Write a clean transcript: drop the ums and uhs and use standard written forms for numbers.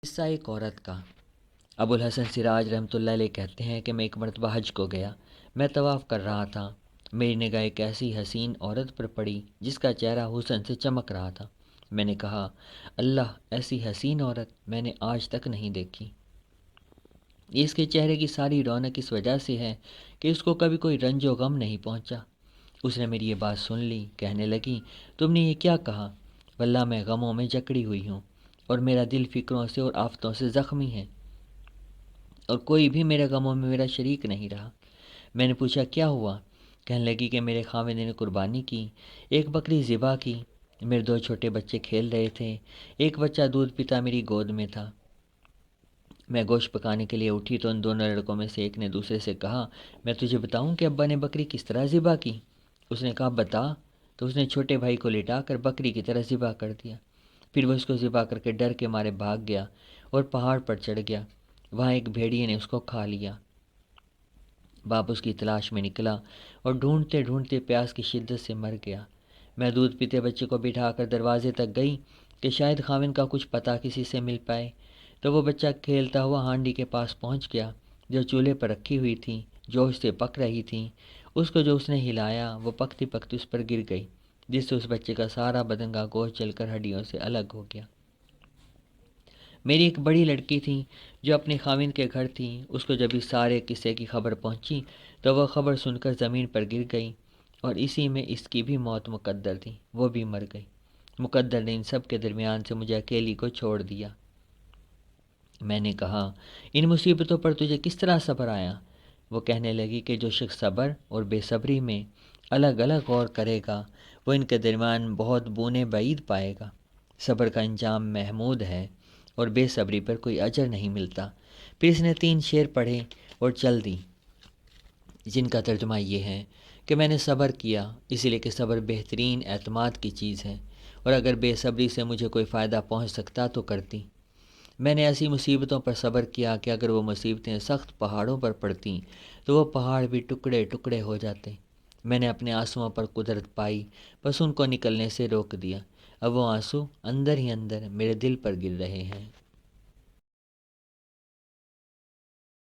قصہ ایک عورت کا۔ ابو الحسن سراج رحمۃ اللہ علیہ کہتے ہیں کہ میں ایک مرتبہ حج کو گیا۔ میں طواف کر رہا تھا۔ میری نگاہ ایک ایسی حسین عورت پر پڑی جس کا چہرہ حسن سے چمک رہا تھا۔ میں نے کہا، اللہ، ایسی حسین عورت میں نے آج تک نہیں دیکھی۔ اس کے چہرے کی ساری رونق اس وجہ سے ہے کہ اس کو کبھی کوئی رنج و غم نہیں پہنچا۔ اس نے میری یہ بات سن لی، کہنے لگی، تم نے یہ کیا کہا؟ واللہ میں غموں میں جکڑی ہوئی ہوں اور میرا دل فکروں سے اور آفتوں سے زخمی ہے، اور کوئی بھی میرے غموں میں میرا شریک نہیں رہا۔ میں نے پوچھا، کیا ہوا؟ کہنے لگی کہ میرے خاوند نے قربانی کی، ایک بکری ذبح کی۔ میرے 2 چھوٹے بچے کھیل رہے تھے، ایک بچہ دودھ پیتا میری گود میں تھا۔ میں گوشت پکانے کے لیے اٹھی تو ان دونوں لڑکوں میں سے ایک نے دوسرے سے کہا، میں تجھے بتاؤں کہ ابا نے بکری کس طرح ذبح کی؟ اس نے کہا، بتا۔ تو اس نے چھوٹے بھائی کو لٹا کر بکری کی طرح ذبح کر دیا۔ پھر وہ اس کو ذبح کر کے ڈر کے مارے بھاگ گیا اور پہاڑ پر چڑھ گیا۔ وہاں ایک بھیڑیے نے اس کو کھا لیا۔ باپ اس کی تلاش میں نکلا اور ڈھونڈتے ڈھونڈتے پیاس کی شدت سے مر گیا۔ میں دودھ پیتے بچے کو بٹھا کر دروازے تک گئی کہ شاید خاوند کا کچھ پتہ کسی سے مل پائے، تو وہ بچہ کھیلتا ہوا ہانڈی کے پاس پہنچ گیا جو چولہے پر رکھی ہوئی تھی، جوش سے پک رہی تھی۔ اس کو جو اس نے ہلایا وہ پکتی پکتی اس پر گر گئی، جس سے اس بچے کا سارا بدن کا گوشت جل کر ہڈیوں سے الگ ہو گیا۔ میری ایک بڑی لڑکی تھی جو اپنے خاوند کے گھر تھی۔ اس کو جب اس سارے قصے کی خبر پہنچی تو وہ خبر سن کر زمین پر گر گئی، اور اسی میں اس کی بھی موت مقدر تھی، وہ بھی مر گئی۔ مقدر نے ان سب کے درمیان سے مجھے اکیلی کو چھوڑ دیا۔ میں نے کہا، ان مصیبتوں پر تجھے کس طرح صبر آیا؟ وہ کہنے لگی کہ جو شخص صبر اور بے صبری میں الگ الگ غور کرے گا وہ ان کے درمیان بہت بونے بعید پائے گا۔ صبر کا انجام محمود ہے اور بے صبری پر کوئی اجر نہیں ملتا۔ پھر اس نے 3 شعر پڑھے اور چل دی، جن کا ترجمہ یہ ہے کہ میں نے صبر کیا اسی لیے کہ صبر بہترین اعتماد کی چیز ہے، اور اگر بے صبری سے مجھے کوئی فائدہ پہنچ سکتا تو کرتی۔ میں نے ایسی مصیبتوں پر صبر کیا کہ اگر وہ مصیبتیں سخت پہاڑوں پر پڑتیں تو وہ پہاڑ بھی ٹکڑے ٹکڑے ہو جاتے۔ میں نے اپنے آنسوؤں پر قدرت پائی، بس ان کو نکلنے سے روک دیا۔ اب وہ آنسو اندر ہی اندر میرے دل پر گر رہے ہیں۔